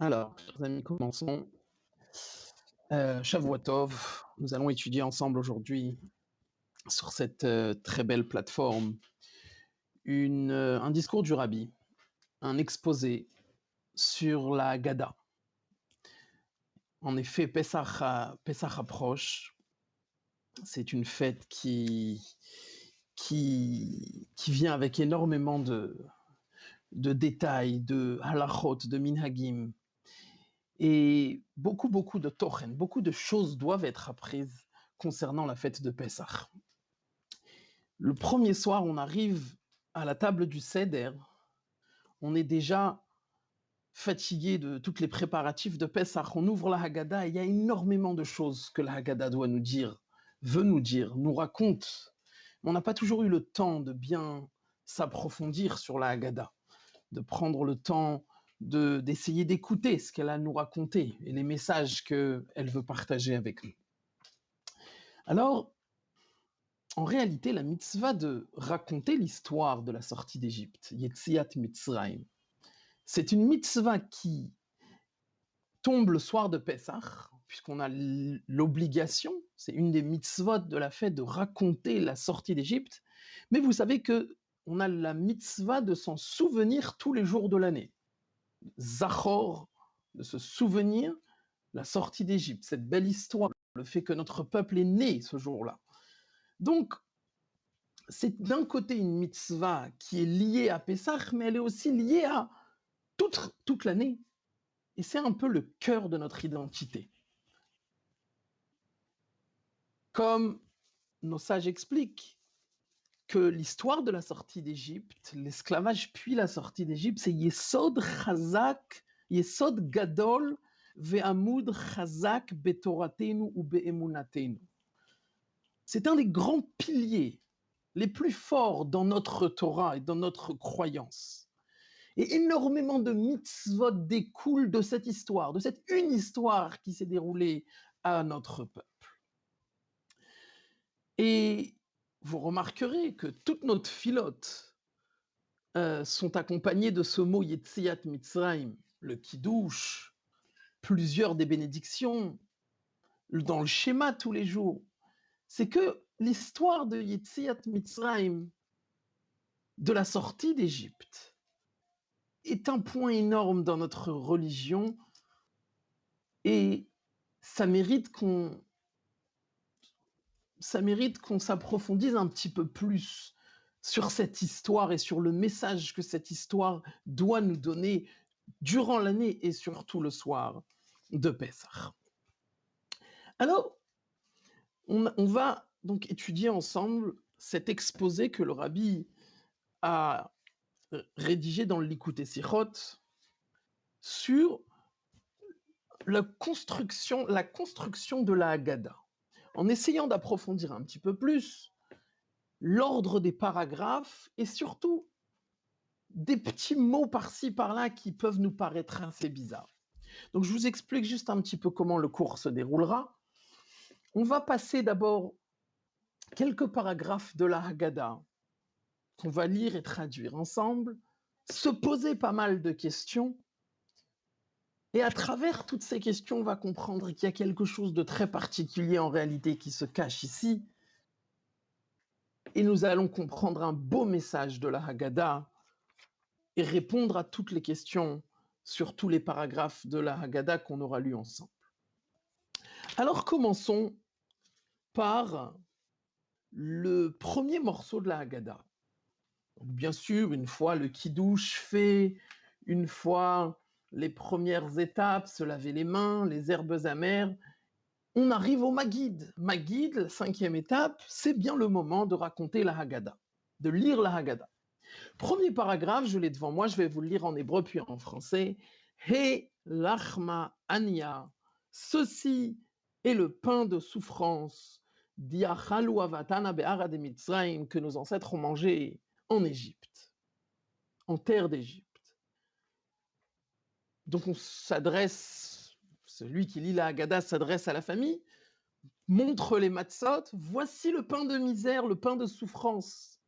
Alors, chers amis, commençons. Shavuot Tov, nous allons étudier ensemble aujourd'hui sur cette très belle plateforme un discours du Rabbi, un exposé sur la Haggadah. En effet, Pessah approche. C'est une fête qui vient avec énormément de détails, de halachot, de minhagim. Et beaucoup de tochen, beaucoup de choses doivent être apprises concernant la fête de Pessah. Le premier soir, on arrive à la table du Seder, on est déjà fatigué de tous les préparatifs de Pessah, on ouvre la Haggadah et il y a énormément de choses que la Haggadah doit nous dire, veut nous dire, nous raconte. Mais on n'a pas toujours eu le temps de bien s'approfondir sur la Haggadah, de prendre le temps d'essayer d'écouter ce qu'elle a à nous raconter et les messages qu'elle veut partager avec nous. Alors, en réalité, la mitzvah de raconter l'histoire de la sortie d'Égypte, Yetziat Mitzrayim, c'est une mitzvah qui tombe le soir de Pessah, puisqu'on a l'obligation, c'est une des mitzvot de la fête de raconter la sortie d'Égypte, mais vous savez qu'on a la mitzvah de s'en souvenir tous les jours de l'année. Zachor, de se souvenir la sortie d'Égypte, cette belle histoire, le fait que notre peuple est né ce jour-là. Donc, c'est d'un côté une mitzvah qui est liée à Pessah, mais elle est aussi liée à toute l'année. Et c'est un peu le cœur de notre identité. Comme nos sages expliquent que l'histoire de la sortie d'Égypte, l'esclavage puis la sortie d'Égypte, c'est Yesod Chazak, Yesod Gadol, Ve'amud Chazak Betoratenu ou Be'emunatenu. C'est un des grands piliers les plus forts dans notre Torah et dans notre croyance. Et énormément de mitzvot découlent de cette histoire, de cette une histoire qui s'est déroulée à notre peuple. Et vous remarquerez que toutes nos tfilotes sont accompagnées de ce mot Yetziat Mitzrayim, le Kiddush, plusieurs des bénédictions, dans le schéma tous les jours. C'est que l'histoire de Yetziat Mitzrayim, de la sortie d'Égypte, est un point énorme dans notre religion et ça mérite qu'on s'approfondisse un petit peu plus sur cette histoire et sur le message que cette histoire doit nous donner durant l'année et surtout le soir de Pessah. Alors, on va donc étudier ensemble cet exposé que le Rabbi a rédigé dans le Likutei Sichot sur la construction de la Haggadah, en essayant d'approfondir un petit peu plus l'ordre des paragraphes et surtout des petits mots par-ci par-là qui peuvent nous paraître assez bizarres. Donc je vous explique juste un petit peu comment le cours se déroulera. On va passer d'abord quelques paragraphes de la Haggadah qu'on va lire et traduire ensemble, se poser pas mal de questions, et à travers toutes ces questions, on va comprendre qu'il y a quelque chose de très particulier en réalité qui se cache ici, et nous allons comprendre un beau message de la Haggadah et répondre à toutes les questions sur tous les paragraphes de la Haggadah qu'on aura lus ensemble. Alors commençons par le premier morceau de la Haggadah. Donc, bien sûr, une fois le kiddush fait, une fois les premières étapes, se laver les mains, les herbes amères, on arrive au Maggid. Maggid, la 5e étape, c'est bien le moment de raconter la Haggadah, de lire la Haggadah. Premier paragraphe, je l'ai devant moi, je vais vous le lire en hébreu puis en français. He lachma ania, ceci est le pain de souffrance, diachalu avatana be'ara de Mitzrayim, que nos ancêtres ont mangé en Égypte, en terre d'Égypte. Donc on s'adresse, celui qui lit la Haggadah s'adresse à la famille, montre les matzot, voici le pain de misère, le pain de souffrance.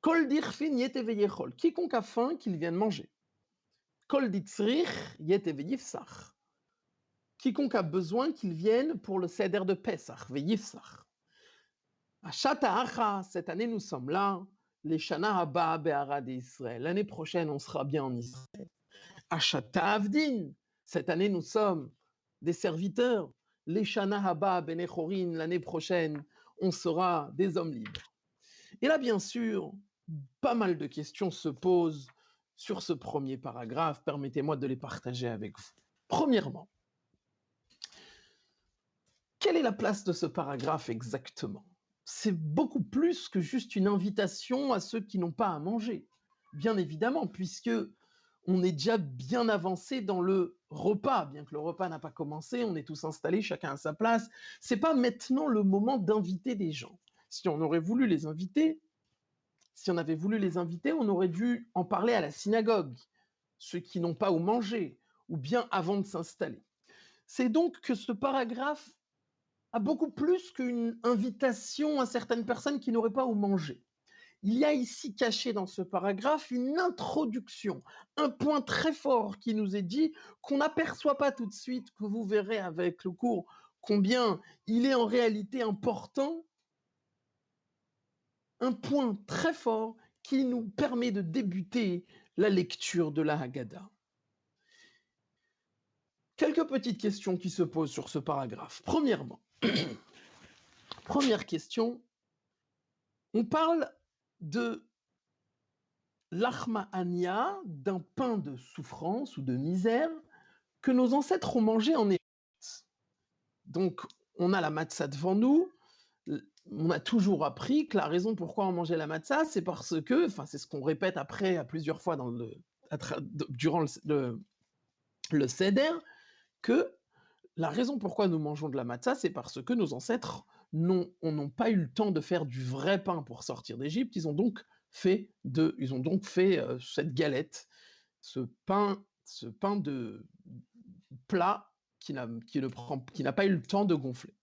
Kol dirfin yete veyechol, quiconque a faim, qu'il vienne manger. Kol ditzrich yet veyifsach. Quiconque a besoin qu'il vienne pour le Seder de Pessah, veyifsach. Achat ha'acha, cette année nous sommes là. Les Shana haba be'ara d'Israël. L'année prochaine, on sera bien en Israël. Achat avdin, cette année nous sommes des serviteurs. Les Shana haba benechorin, l'année prochaine, on sera des hommes libres. Et là, bien sûr, pas mal de questions se posent sur ce premier paragraphe. Permettez-moi de les partager avec vous. Premièrement, quelle est la place de ce paragraphe exactement? C'est beaucoup plus que juste une invitation à ceux qui n'ont pas à manger. Bien évidemment, puisque on est déjà bien avancé dans le repas, bien que le repas n'a pas commencé, on est tous installés, chacun à sa place. C'est pas maintenant le moment d'inviter des gens. Si on aurait voulu les inviter, si on avait voulu les inviter, on aurait dû en parler à la synagogue, ceux qui n'ont pas où manger, ou bien avant de s'installer. C'est donc que ce paragraphe a beaucoup plus qu'une invitation à certaines personnes qui n'auraient pas où manger. Il y a ici caché dans ce paragraphe une introduction, un point très fort qui nous est dit, qu'on n'aperçoit pas tout de suite, que vous verrez avec le cours, combien il est en réalité important, un point très fort qui nous permet de débuter la lecture de la Haggadah. Quelques petites questions qui se posent sur ce paragraphe. Premièrement, première question, on parle de l'achma ania, d'un pain de souffrance ou de misère que nos ancêtres ont mangé en Égypte. Donc, on a la matzah devant nous. On a toujours appris que la raison pourquoi on mangeait la matzah, c'est parce que, enfin, c'est ce qu'on répète après à plusieurs fois durant le seder, que la raison pourquoi nous mangeons de la matzah, c'est parce que nos ancêtres n'ont pas eu le temps de faire du vrai pain pour sortir d'Égypte. Ils ont donc fait cette galette, ce pain de plat qui n'a pas eu le temps de gonfler.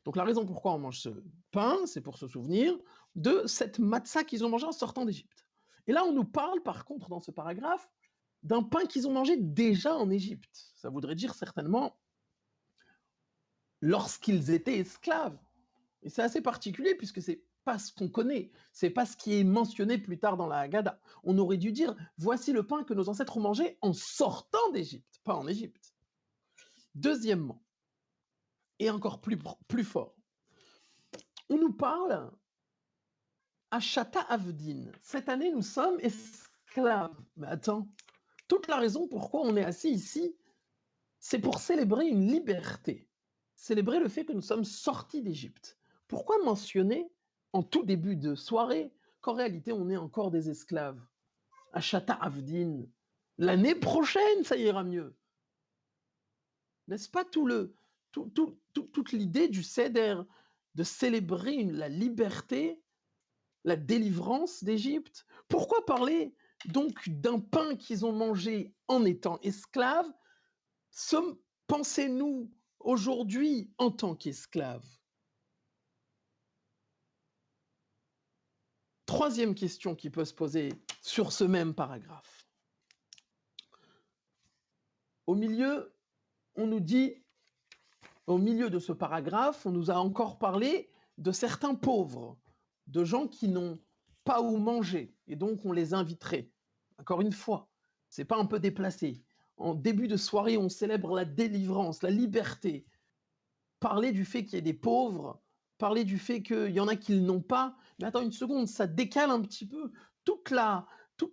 Donc la raison pourquoi on mange ce pain, c'est pour se souvenir de cette matzah qu'ils ont mangée en sortant d'Égypte. Et là, on nous parle par contre dans ce paragraphe d'un pain qu'ils ont mangé déjà en Égypte. Ça voudrait dire certainement lorsqu'ils étaient esclaves. Et c'est assez particulier puisque c'est pas ce qu'on connaît, c'est pas ce qui est mentionné plus tard dans la Haggadah. On aurait dû dire voici le pain que nos ancêtres ont mangé en sortant d'Égypte, pas en Égypte. Deuxièmement, et encore plus fort, on nous parle à Shata Avdin. Cette année, nous sommes esclaves. Mais attends, toute la raison pourquoi on est assis ici, c'est pour célébrer une liberté. Célébrer le fait que nous sommes sortis d'Égypte. Pourquoi mentionner en tout début de soirée qu'en réalité on est encore des esclaves? Achata Avdin. L'année prochaine, ça ira mieux. N'est-ce pas toute l'idée du Seder de célébrer la liberté, la délivrance d'Égypte? Pourquoi parler donc d'un pain qu'ils ont mangé en étant esclaves? Pensez-nous aujourd'hui en tant qu'esclaves? Troisième question qui peut se poser sur ce même paragraphe. Au milieu, on nous dit, au milieu de ce paragraphe, on nous a encore parlé de certains pauvres, de gens qui n'ont pas où manger, et donc on les inviterait. Encore une fois, c'est pas un peu déplacé. En début de soirée, on célèbre la délivrance, la liberté. Parler du fait qu'il y ait des pauvres, parler du fait qu'il y en a qui n'ont pas, mais attends une seconde, ça décale un petit peu tout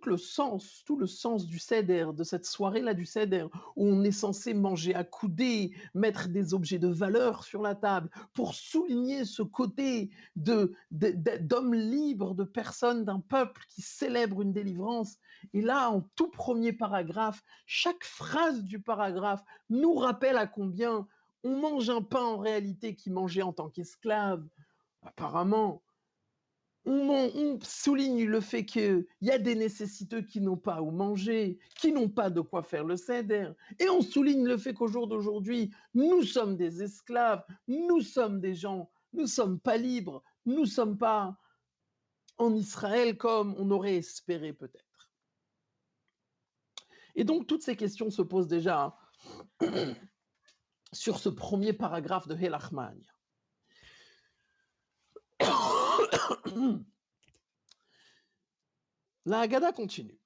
le sens du Seder, de cette soirée-là du Seder, où on est censé manger accoudé, mettre des objets de valeur sur la table, pour souligner ce côté d'hommes libres, de personnes, d'un peuple qui célèbre une délivrance. Et là, en tout premier paragraphe, chaque phrase du paragraphe nous rappelle à combien on mange un pain en réalité qui mangeait en tant qu'esclave. Apparemment, on souligne le fait qu'il y a des nécessiteux qui n'ont pas où manger, qui n'ont pas de quoi faire le seder. Et on souligne le fait qu'au jour d'aujourd'hui, nous sommes des esclaves, nous sommes des gens, nous ne sommes pas libres, nous ne sommes pas en Israël comme on aurait espéré peut-être. Et donc, toutes ces questions se posent déjà sur ce premier paragraphe de Helachmania. La Haggadah continue.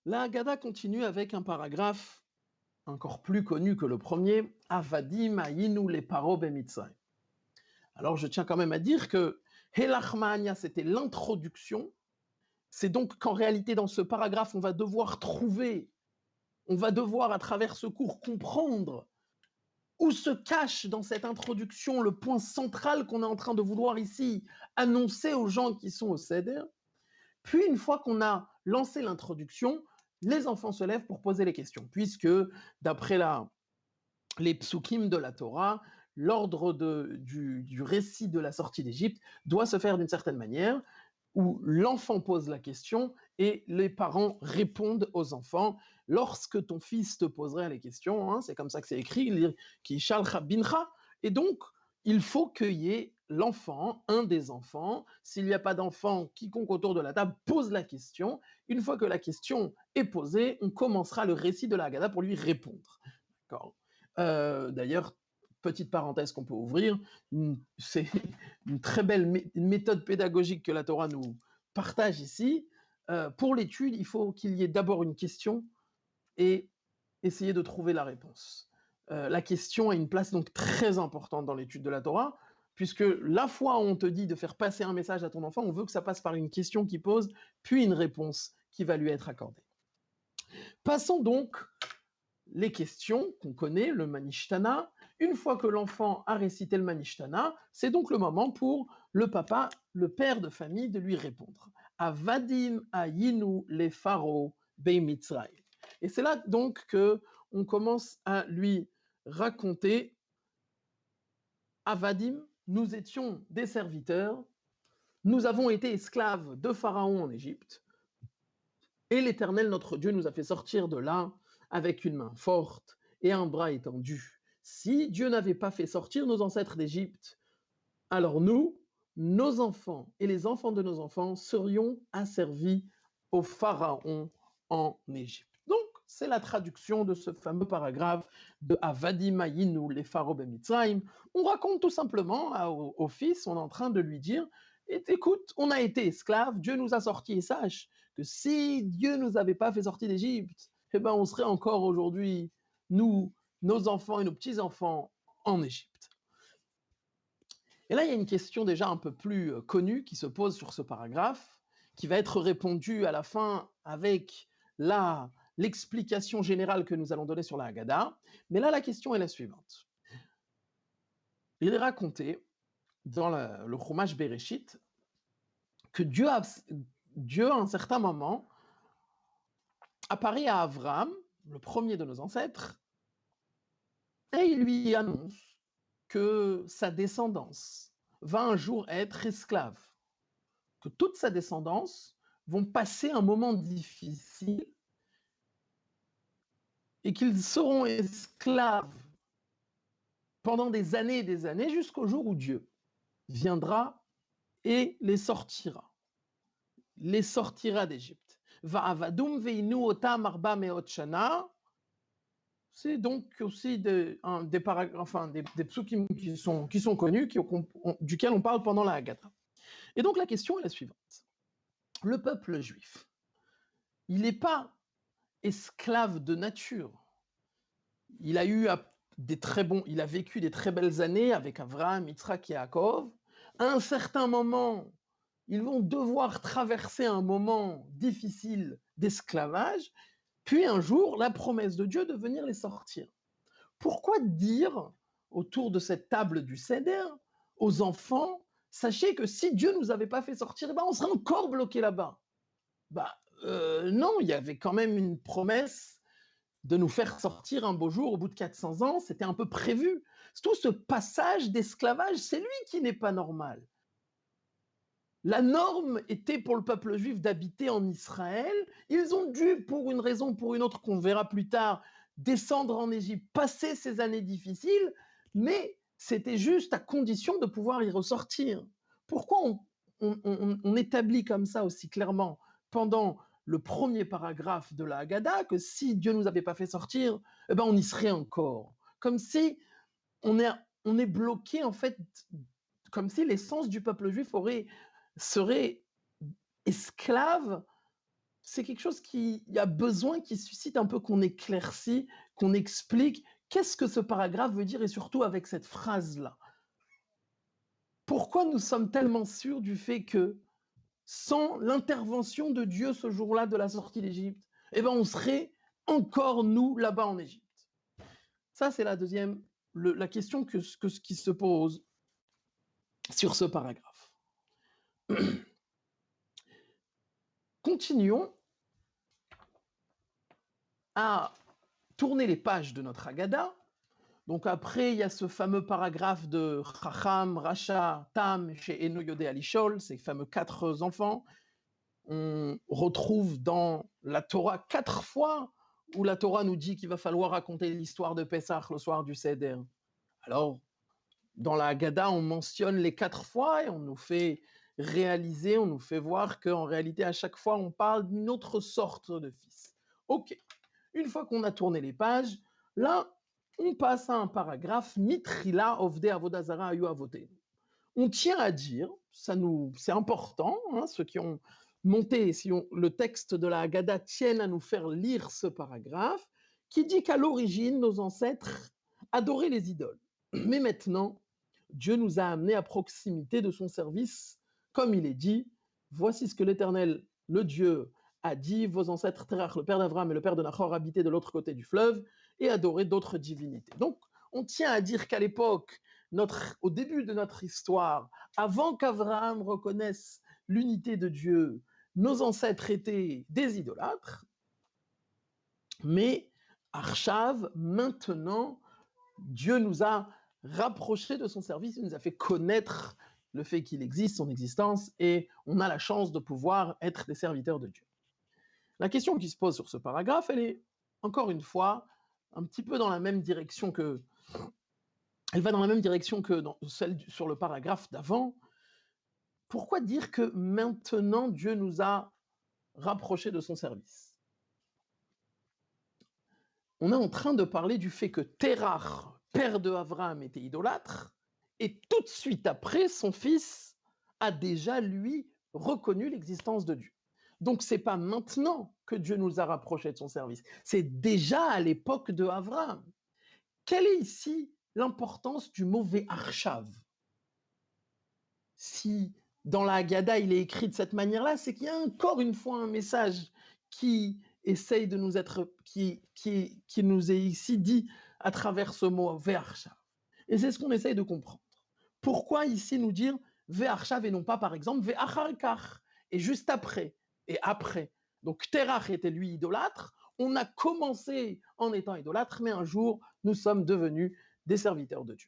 La Haggadah continue avec un paragraphe encore plus connu que le premier, Avadim Ayinu le paro bemitzrayim. Alors je tiens quand même à dire que Helachmania, c'était l'introduction. C'est donc qu'en réalité, dans ce paragraphe, on va devoir à travers ce cours, comprendre où se cache dans cette introduction le point central qu'on est en train de vouloir ici annoncer aux gens qui sont au Seder. Puis, une fois qu'on a lancé l'introduction, les enfants se lèvent pour poser les questions, puisque d'après les psukim de la Torah, l'ordre du récit de la sortie d'Égypte doit se faire d'une certaine manière, où l'enfant pose la question et les parents répondent aux enfants. Lorsque ton fils te poserait les questions, hein, c'est comme ça que c'est écrit, qui shalcha bincha, et donc il faut qu'il y ait l'enfant, un des enfants. S'il n'y a pas d'enfant, quiconque autour de la table pose la question. Une fois que la question est posée, on commencera le récit de la Haggadah pour lui répondre. D'accord. D'ailleurs, petite parenthèse qu'on peut ouvrir, c'est une très belle méthode pédagogique que la Torah nous partage ici. Pour l'étude, il faut qu'il y ait d'abord une question et essayer de trouver la réponse. La question a une place donc très importante dans l'étude de la Torah, puisque la fois où on te dit de faire passer un message à ton enfant, on veut que ça passe par une question qu'il pose, puis une réponse qui va lui être accordée. Passons donc les questions qu'on connaît, le Manishtana. Une fois que l'enfant a récité le Manishtana, c'est donc le moment pour le papa, le père de famille, de lui répondre. Avadim ayinu le pharo bei Mitzrayim. Et c'est là donc que on commence à lui raconter Avadim, nous étions des serviteurs, nous avons été esclaves de Pharaon en Égypte, et l'Éternel notre Dieu nous a fait sortir de là avec une main forte et un bras étendu. Si Dieu n'avait pas fait sortir nos ancêtres d'Égypte, alors nous, nos enfants et les enfants de nos enfants serions asservis au Pharaon en Égypte. Donc, c'est la traduction de ce fameux paragraphe de Avadim ayinu le pharo bemitzrayim. On raconte tout simplement au fils, on est en train de lui dire, écoute, on a été esclaves, Dieu nous a sortis, et sache que si Dieu ne nous avait pas fait sortir d'Égypte, eh ben, on serait encore aujourd'hui, nous, nos enfants et nos petits-enfants, en Égypte. Et là, il y a une question déjà un peu plus connue qui se pose sur ce paragraphe, qui va être répondue à la fin avec l'explication générale que nous allons donner sur la Haggadah. Mais là, la question est la suivante. Il est raconté dans le Chumash Bereshit que Dieu, à un certain moment, apparaît à Avram, le premier de nos ancêtres, et il lui annonce que sa descendance va un jour être esclave, que toute sa descendance vont passer un moment difficile et qu'ils seront esclaves pendant des années et des années jusqu'au jour où Dieu viendra et les sortira d'Égypte. Va'avadum veinu otam arba meot shana. C'est donc aussi des psukim qui sont connus, duquel on parle pendant la Haggadah. Et donc la question est la suivante. Le peuple juif, il n'est pas esclave de nature. Il a vécu des très belles années avec Avraham, Yitzhak et Yaakov. À un certain moment, ils vont devoir traverser un moment difficile d'esclavage, puis un jour, la promesse de Dieu de venir les sortir. Pourquoi dire autour de cette table du Seder aux enfants, sachez que si Dieu ne nous avait pas fait sortir, on serait encore bloqué là-bas. Non, il y avait quand même une promesse de nous faire sortir un beau jour au bout de 400 ans, c'était un peu prévu. Tout ce passage d'esclavage, c'est lui qui n'est pas normal. La norme était pour le peuple juif d'habiter en Israël. Ils ont dû, pour une raison ou pour une autre qu'on verra plus tard, descendre en Égypte, passer ces années difficiles, mais c'était juste à condition de pouvoir y ressortir. Pourquoi on établit comme ça aussi clairement pendant le premier paragraphe de la Haggadah, que si Dieu nous avait pas fait sortir, eh ben on y serait encore. Comme si on est bloqué, en fait, comme si l'essence du peuple juif serait esclave. C'est quelque chose qui y a besoin, qui suscite un peu qu'on éclaircit, qu'on explique qu'est-ce que ce paragraphe veut dire, et surtout avec cette phrase-là. Pourquoi nous sommes tellement sûrs du fait que sans l'intervention de Dieu ce jour-là de la sortie d'Égypte, eh ben on serait encore, nous, là-bas en Égypte. Ça, c'est la deuxième, la question qui se pose sur ce paragraphe. Continuons à tourner les pages de notre Haggadah. Donc après, il y a ce fameux paragraphe de Chacham, Racha, Tam, chez Eno Yodé Alishol, ces fameux 4 enfants. On retrouve dans la Torah 4 fois où la Torah nous dit qu'il va falloir raconter l'histoire de Pessah le soir du Seder. Alors, dans la Haggadah, on mentionne les 4 fois et on nous fait réaliser, on nous fait voir qu'en réalité, à chaque fois, on parle d'une autre sorte de fils. Ok, une fois qu'on a tourné les pages, là, on passe à un paragraphe, Mitrila Ovde Avodazara Ayu Avoté. On tient à dire, c'est important, hein, ceux qui ont monté, le texte de la Haggadah tiennent à nous faire lire ce paragraphe, qui dit qu'à l'origine, nos ancêtres adoraient les idoles. Mais maintenant, Dieu nous a amenés à proximité de son service, comme il est dit, voici ce que l'Éternel, le Dieu, a dit, vos ancêtres Terach, le père d'Abraham et le père de Nachor, habitaient de l'autre côté du fleuve et adoraient d'autres divinités. Donc, on tient à dire qu'à l'époque, au début de notre histoire, avant qu'Abraham reconnaisse l'unité de Dieu, nos ancêtres étaient des idolâtres, mais Arshav, maintenant, Dieu nous a rapprochés de son service, il nous a fait connaître le fait qu'il existe, son existence, et on a la chance de pouvoir être des serviteurs de Dieu. La question qui se pose sur ce paragraphe, elle est, encore une fois, un petit peu dans la même direction que... Elle va dans la même direction que celle sur le paragraphe d'avant. Pourquoi dire que maintenant Dieu nous a rapprochés de son service? On est en train de parler du fait que Terach, père de Abraham, était idolâtre, et tout de suite après, son fils a déjà, lui, reconnu l'existence de Dieu. Donc, ce n'est pas maintenant que Dieu nous a rapprochés de son service, c'est déjà à l'époque de Abraham. Quelle est ici l'importance du mot Ve'arshav? Si dans la Haggadah il est écrit de cette manière-là, c'est qu'il y a encore une fois un message qui essaye de nous être, qui nous est ici dit à travers ce mot Ve'arshav. Et c'est ce qu'on essaye de comprendre. Pourquoi ici nous dire Ve'arshav et non pas par exemple Ve'achar kach, et juste après, et après. Donc Terach était lui idolâtre, on a commencé en étant idolâtre, mais un jour nous sommes devenus des serviteurs de Dieu.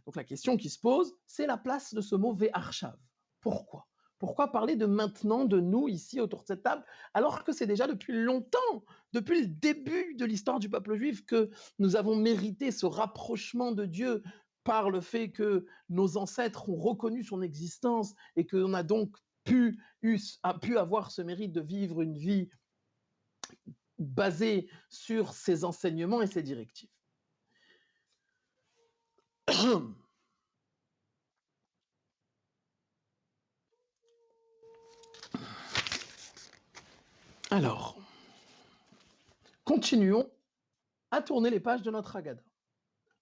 Donc la question qui se pose, c'est la place de ce mot Ve'arshav. Pourquoi? Pourquoi parler de maintenant, de nous, ici, autour de cette table, alors que c'est déjà depuis longtemps, depuis le début de l'histoire du peuple juif, que nous avons mérité ce rapprochement de Dieu par le fait que nos ancêtres ont reconnu son existence et qu'on a donc pu avoir ce mérite de vivre une vie basée sur ses enseignements et ses directives. Alors, continuons à tourner les pages de notre Haggadah.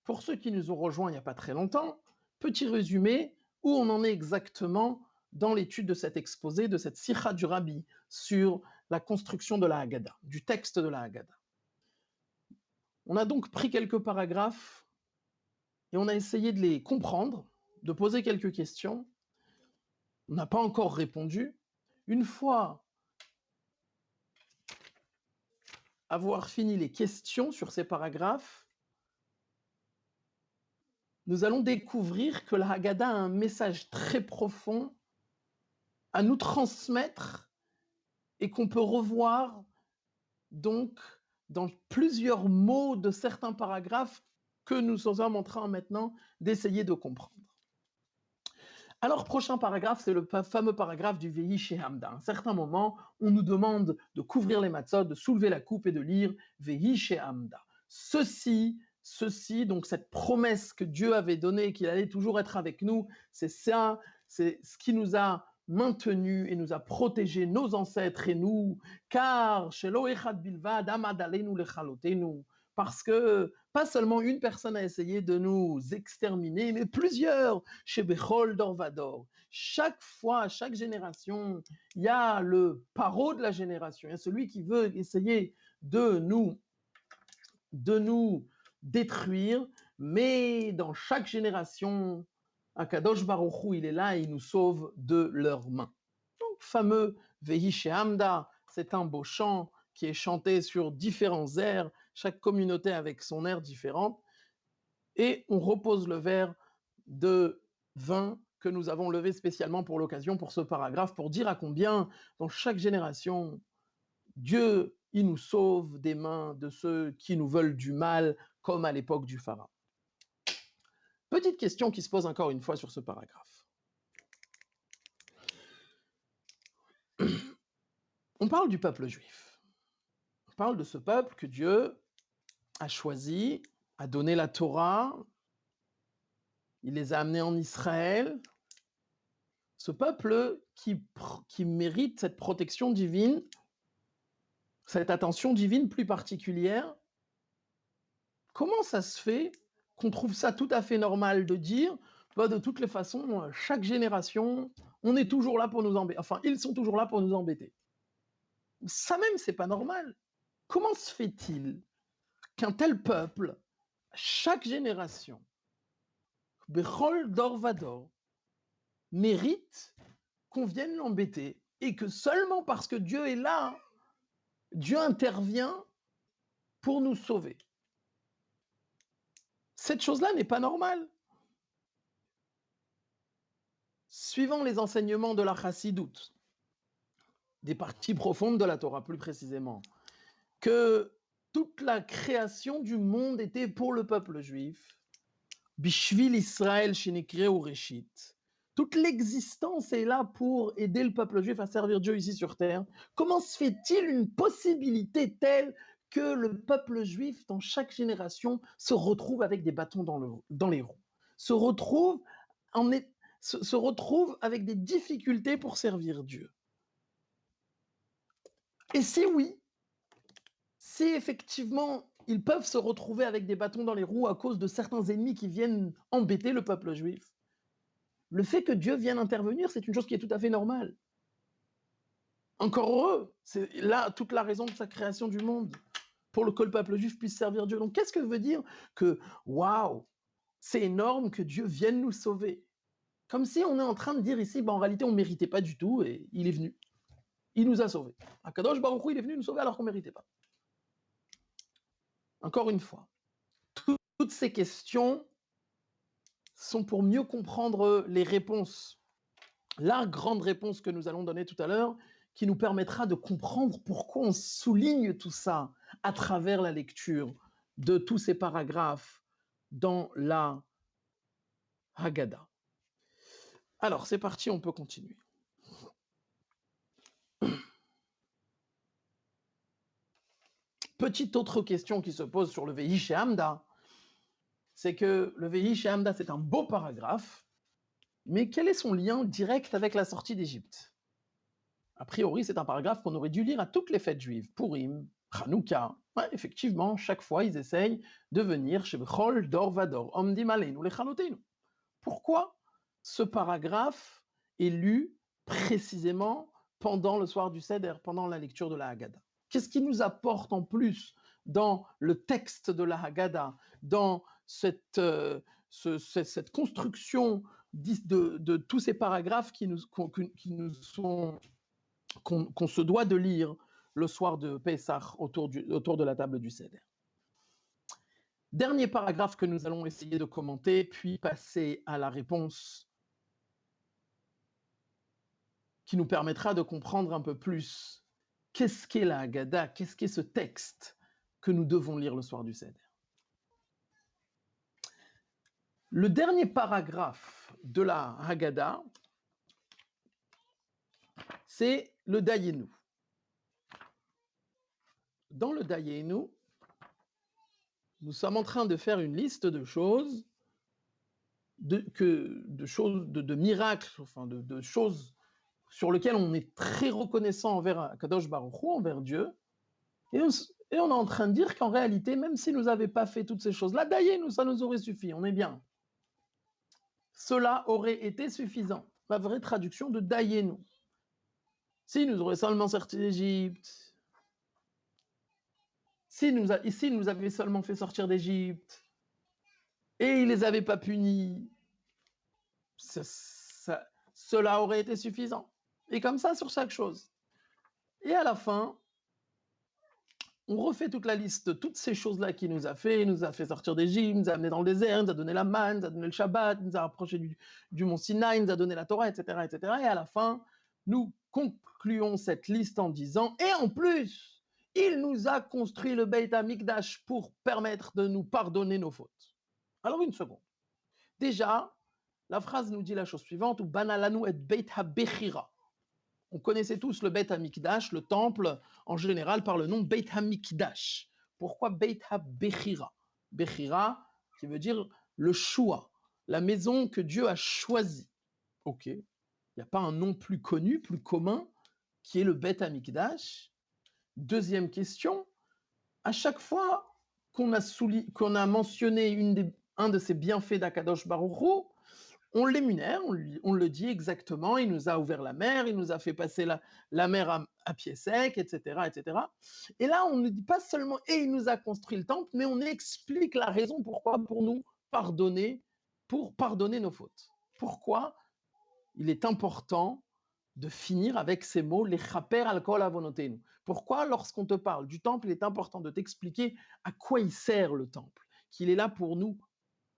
Pour ceux qui nous ont rejoints il n'y a pas très longtemps, petit résumé où on en est exactement dans l'étude de cet exposé, de cette Sikha du Rabbi sur la construction de la Haggadah, du texte de la Haggadah. On a donc pris quelques paragraphes et on a essayé de les comprendre, de poser quelques questions. On n'a pas encore répondu. Une fois avoir fini les questions sur ces paragraphes, nous allons découvrir que la Haggadah a un message très profond à nous transmettre et qu'on peut revoir donc dans plusieurs mots de certains paragraphes que nous sommes en train maintenant d'essayer de comprendre. Alors, prochain paragraphe, c'est le fameux paragraphe du Vehi chez Hamda. À un certain moment, on nous demande de couvrir les matzot, de soulever la coupe et de lire Vehi chez Hamda. Ceci, donc cette promesse que Dieu avait donnée, qu'il allait toujours être avec nous, c'est ça, c'est ce qui nous a maintenus et nous a protégés, nos ancêtres et nous, car Shelo Echad Bilvad Amad Aleinu Lechalotenu, parce que pas seulement une personne a essayé de nous exterminer, mais plusieurs, chez Bechol Dorvador. Chaque fois, chaque génération, il y a le paro de la génération, il y a celui qui veut essayer de nous détruire, mais dans chaque génération, Akadosh Baruch Hu, il est là et il nous sauve de leurs mains. Donc, fameux Vehi Shehamda, c'est un beau chant qui est chanté sur différents airs, chaque communauté avec son air différent, et on repose le verre de vin que nous avons levé spécialement pour l'occasion, pour ce paragraphe, pour dire à combien, dans chaque génération, Dieu, il nous sauve des mains de ceux qui nous veulent du mal, comme à l'époque du Pharaon. Petite question qui se pose encore une fois sur ce paragraphe. On parle du peuple juif. On parle de ce peuple que Dieu a choisi, a donné la Torah, il les a amenés en Israël. Ce peuple qui mérite cette protection divine, cette attention divine plus particulière, comment ça se fait qu'on trouve ça tout à fait normal de dire, bah, de toutes les façons, chaque génération, on est toujours là pour nous embêter. Enfin, ils sont toujours là pour nous embêter. Ça même, c'est pas normal. Comment se fait-il qu'un tel peuple, chaque génération, Bechol Dor Vador, mérite qu'on vienne l'embêter et que seulement parce que Dieu est là, Dieu intervient pour nous sauver. Cette chose-là n'est pas normale. Suivant les enseignements de la Chassidoute, des parties profondes de la Torah plus précisément, que toute la création du monde était pour le peuple juif, Bishvil Israël Shenikre ou Reshit. Toute l'existence est là pour aider le peuple juif à servir Dieu ici sur terre. Comment se fait-il une possibilité telle que le peuple juif, dans chaque génération, se retrouve avec des bâtons dans les roues, se retrouve avec des difficultés pour servir Dieu? Et si oui, si effectivement ils peuvent se retrouver avec des bâtons dans les roues à cause de certains ennemis qui viennent embêter le peuple juif, le fait que Dieu vienne intervenir, c'est une chose qui est tout à fait normale. Encore heureux, c'est là toute la raison de sa création du monde, pour que le peuple juif puisse servir Dieu. Donc qu'est-ce que veut dire que, waouh, c'est énorme que Dieu vienne nous sauver? Comme si on est en train de dire ici, en réalité on ne méritait pas du tout et il est venu. Il nous a sauvés. Akadosh Baruch Hu, il est venu nous sauver alors qu'on ne méritait pas. Encore une fois, toutes ces questions sont pour mieux comprendre les réponses. La grande réponse que nous allons donner tout à l'heure, qui nous permettra de comprendre pourquoi on souligne tout ça à travers la lecture de tous ces paragraphes dans la Haggadah. Alors, c'est parti, on peut continuer. Petite autre question qui se pose sur le Vehi Shehamda, c'est que le Vehi Shehamda, c'est un beau paragraphe, mais quel est son lien direct avec la sortie d'Égypte? A priori, c'est un paragraphe qu'on aurait dû lire à toutes les fêtes juives, Purim, Hanouka. Ouais, effectivement, chaque fois, ils essayent de venir chez Bechol Dor Vador, Omdim Aleinu Lechalotenu. Pourquoi ce paragraphe est lu précisément pendant le soir du Seder, pendant la lecture de la Haggadah? Qu'est-ce qui nous apporte en plus dans le texte de la Haggadah, dans cette construction de tous ces paragraphes qu'on se doit de lire le soir de Pessah autour de la table du Seder? Dernier paragraphe que nous allons essayer de commenter, puis passer à la réponse qui nous permettra de comprendre un peu plus qu'est-ce qu'est la Haggadah, qu'est-ce qu'est ce texte que nous devons lire le soir du Seder. Le dernier paragraphe de la Haggadah, c'est le Dayenu. Dans le Dayenu, nous sommes en train de faire une liste de choses, de miracles, enfin de choses sur lesquelles on est très reconnaissant envers Kadosh Baruch Hu, envers Dieu, et on est en train de dire qu'en réalité, même si nous n'avions pas fait toutes ces choses-là, Dayenu, ça nous aurait suffi, on est bien. Cela aurait été suffisant. La vraie traduction de Dayenu. Si nous aurions seulement sorti d'Égypte, si nous avaient seulement fait sortir d'Égypte, et ils ne les avaient pas punis, cela aurait été suffisant. Et comme ça sur chaque chose. Et à la fin, on refait toute la liste de toutes ces choses-là qu'il nous a fait. Il nous a fait sortir d'Égypte, nous a amené dans le désert, il nous a donné la manne, il nous a donné le Shabbat, il nous a rapproché du mont Sinaï, il nous a donné la Torah, etc., etc. Et à la fin, nous concluons cette liste en disant, et en plus, il nous a construit le Beit HaMikdash pour permettre de nous pardonner nos fautes. Alors une seconde. Déjà, la phrase nous dit la chose suivante, ou Banalanu et Beit HaBechira. On connaissait tous le Beit HaMikdash, le temple, en général, par le nom Beit HaMikdash. Pourquoi Beit HaBechira? Bechira, qui veut dire le choix, la maison que Dieu a choisie. Ok, il n'y a pas un nom plus connu, plus commun, qui est le Beit HaMikdash. Deuxième question, à chaque fois qu'on a mentionné un de ces bienfaits d'Akadosh Baruch Hu, on l'émunère, on le dit exactement, il nous a ouvert la mer, il nous a fait passer la mer à pied sec, etc., etc. Et là, on ne dit pas seulement « et il nous a construit le temple », mais on explique la raison pourquoi pour nous pardonner, pour pardonner nos fautes. Pourquoi il est important de finir avec ces mots « les chaper al-kol avonotenu ». Pourquoi, lorsqu'on te parle du temple, il est important de t'expliquer à quoi il sert le temple, qu'il est là pour nous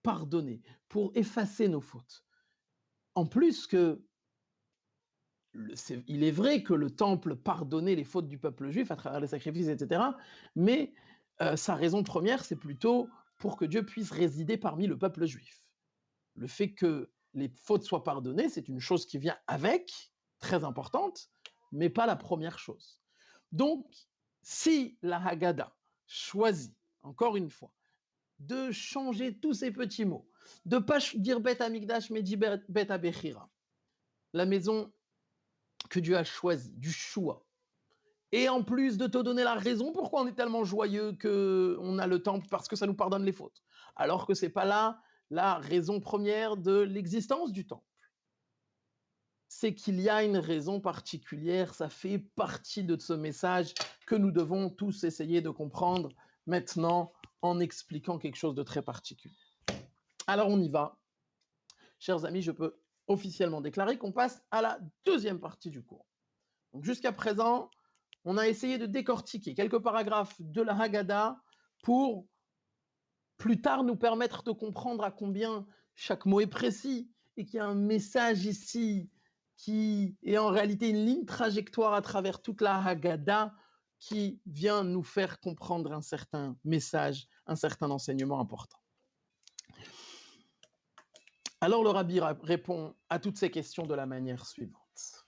pardonner, pour effacer nos fautes. En plus que, il est vrai que le temple pardonnait les fautes du peuple juif à travers les sacrifices, etc., mais sa raison première, c'est plutôt pour que Dieu puisse résider parmi le peuple juif. Le fait que les fautes soient pardonnées, c'est une chose qui vient avec, très importante, mais pas la première chose. Donc, si la Haggadah choisit, encore une fois, de changer tous ces petits mots, de ne pas dire Beit HaMikdash, mais dire Beit HaBechira, la maison que Dieu a choisie, du choix. Et en plus de te donner la raison pourquoi on est tellement joyeux qu'on a le temple, parce que ça nous pardonne les fautes. Alors que ce n'est pas là la raison première de l'existence du temple. C'est qu'il y a une raison particulière, ça fait partie de ce message que nous devons tous essayer de comprendre maintenant en expliquant quelque chose de très particulier. Alors on y va. Chers amis, je peux officiellement déclarer qu'on passe à la deuxième partie du cours. Donc jusqu'à présent, on a essayé de décortiquer quelques paragraphes de la Haggadah pour plus tard nous permettre de comprendre à combien chaque mot est précis et qu'il y a un message ici qui est en réalité une ligne trajectoire à travers toute la Haggadah qui vient nous faire comprendre un certain message, un certain enseignement important. Alors le Rabbi répond à toutes ces questions de la manière suivante.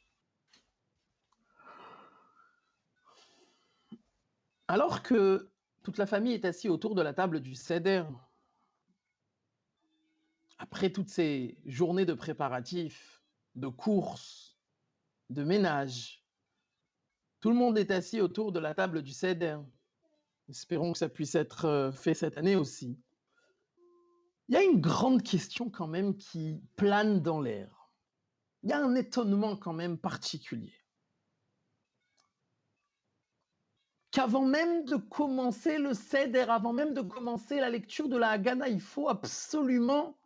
Alors que toute la famille est assise autour de la table du Seder, après toutes ces journées de préparatifs, de courses, de ménage, tout le monde est assis autour de la table du Seder. Espérons que ça puisse être fait cette année aussi. Il y a une grande question quand même qui plane dans l'air. Il y a un étonnement quand même particulier. Qu'avant même de commencer le Seder, avant même de commencer la lecture de la Haggadah, il faut absolument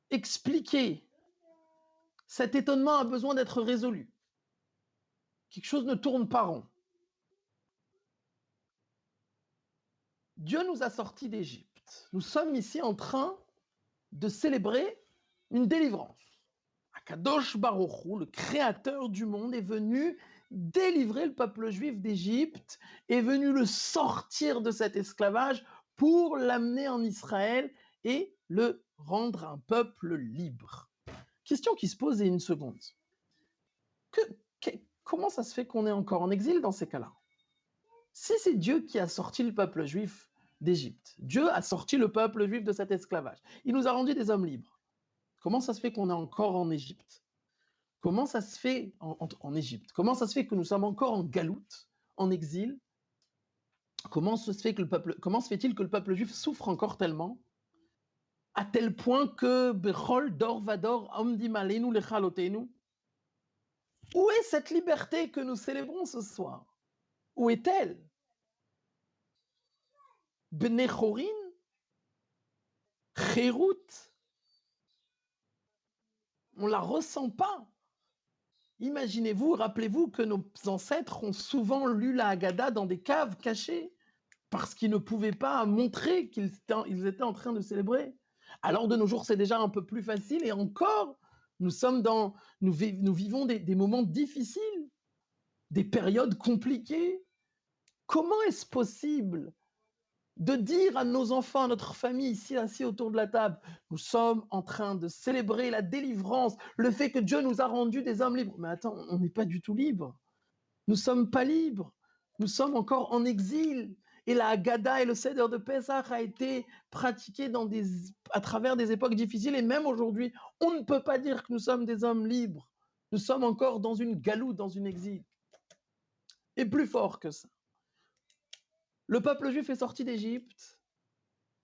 expliquer. Cet étonnement a besoin d'être résolu. Quelque chose ne tourne pas rond. Dieu nous a sortis d'Égypte. Nous sommes ici en train de célébrer une délivrance. Akadosh Baruch Hu, le créateur du monde, est venu délivrer le peuple juif d'Égypte, est venu le sortir de cet esclavage pour l'amener en Israël et le rendre un peuple libre. Question qui se pose une seconde. Que, comment ça se fait qu'on est encore en exil dans ces cas-là? Si c'est Dieu qui a sorti le peuple juif d'Égypte, Dieu a sorti le peuple juif de cet esclavage, il nous a rendus des hommes libres. Comment ça se fait qu'on est encore en Égypte? Comment ça se fait en Égypte? Comment ça se fait que nous sommes encore en galoute, en exil? Comment se fait-il que le peuple juif souffre encore tellement, à tel point que Bechol dor vador omdim aleinu lechalotenu? Où est cette liberté que nous célébrons ce soir? Où est-elle? Bnei Chorin, Cherut, on la ressent pas. Imaginez-vous, rappelez-vous que nos ancêtres ont souvent lu la Haggadah dans des caves cachées parce qu'ils ne pouvaient pas montrer qu'ils étaient en train de célébrer. Alors de nos jours, c'est déjà un peu plus facile et encore, nous vivons des moments difficiles, des périodes compliquées. Comment est-ce possible de dire à nos enfants, à notre famille ici assis autour de la table, nous sommes en train de célébrer la délivrance, le fait que Dieu nous a rendus des hommes libres. Mais attends, on n'est pas du tout libres. Nous ne sommes pas libres. Nous sommes encore en exil. Et la Haggadah et le Seder de Pessah a été pratiqué à travers des époques difficiles. Et même aujourd'hui, on ne peut pas dire que nous sommes des hommes libres. Nous sommes encore dans une galoute, dans une exil. Et plus fort que ça. Le peuple juif est sorti d'Égypte.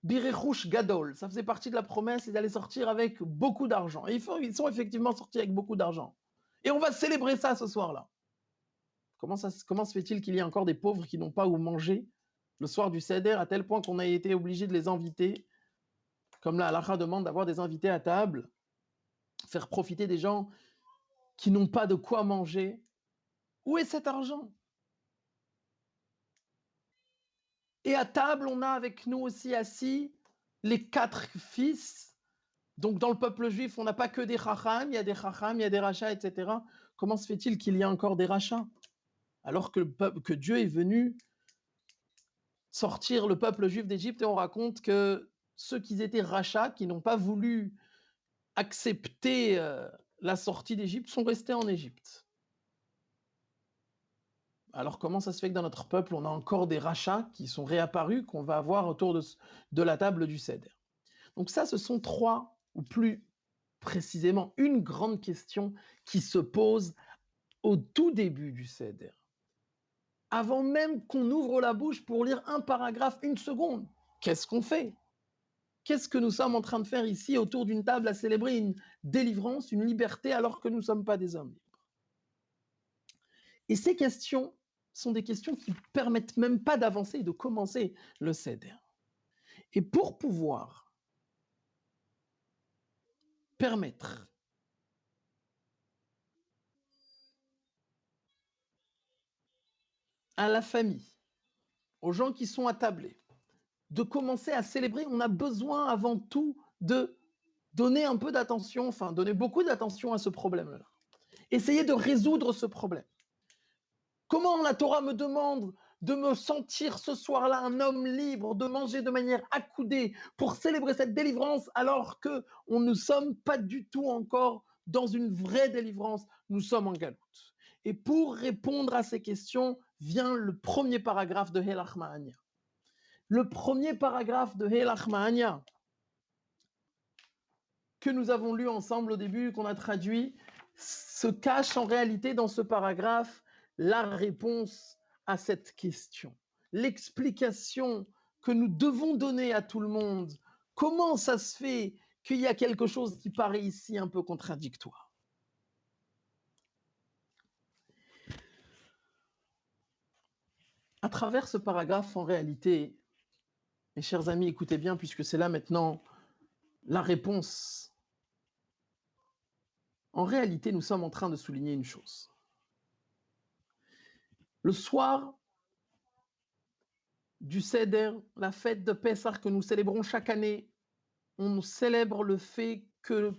Birechush Gadol, ça faisait partie de la promesse, ils allaient sortir avec beaucoup d'argent. Et ils sont effectivement sortis avec beaucoup d'argent. Et on va célébrer ça ce soir-là. Comment se fait-il qu'il y ait encore des pauvres qui n'ont pas où manger le soir du Seder, à tel point qu'on a été obligé de les inviter, comme la halakha demande d'avoir des invités à table, faire profiter des gens qui n'ont pas de quoi manger? Où est cet argent? Et à table, on a avec nous aussi assis les 4 fils. Donc dans le peuple juif, on n'a pas que des chacham, il y a des chacham, il y a des rachats, etc. Comment se fait-il qu'il y a encore des rachats? Alors que Dieu est venu sortir le peuple juif d'Égypte, et on raconte que ceux qui étaient rachats, qui n'ont pas voulu accepter la sortie d'Égypte, sont restés en Égypte. Alors comment ça se fait que dans notre peuple, on a encore des rachats qui sont réapparus, qu'on va avoir autour de la table du Seder? Donc ça, ce sont 3, ou plus précisément une grande question qui se pose au tout début du Seder. Avant même qu'on ouvre la bouche pour lire un paragraphe, une seconde, qu'est-ce qu'on fait? Qu'est-ce que nous sommes en train de faire ici autour d'une table à célébrer une délivrance, une liberté, alors que nous ne sommes pas des hommes libres? Et ces questions sont des questions qui ne permettent même pas d'avancer et de commencer le Seder. Et pour pouvoir permettre à la famille, aux gens qui sont attablés, de commencer à célébrer, on a besoin avant tout de donner un peu d'attention, enfin donner beaucoup d'attention à ce problème-là. Essayer de résoudre ce problème. Comment la Torah me demande de me sentir ce soir-là un homme libre, de manger de manière accoudée pour célébrer cette délivrance alors que on ne sommes pas du tout encore dans une vraie délivrance, nous sommes en galoute. Et pour répondre à ces questions vient le premier paragraphe de Helach Ma'ania. Le premier paragraphe de Helach Ma'ania que nous avons lu ensemble au début, qu'on a traduit, se cache en réalité dans ce paragraphe la réponse à cette question, l'explication que nous devons donner à tout le monde. Comment ça se fait qu'il y a quelque chose qui paraît ici un peu contradictoire? À travers ce paragraphe, en réalité, mes chers amis, écoutez bien, puisque c'est là maintenant la réponse. En réalité, nous sommes en train de souligner une chose. Le soir du Seder, la fête de Pessah que nous célébrons chaque année, on célèbre le fait que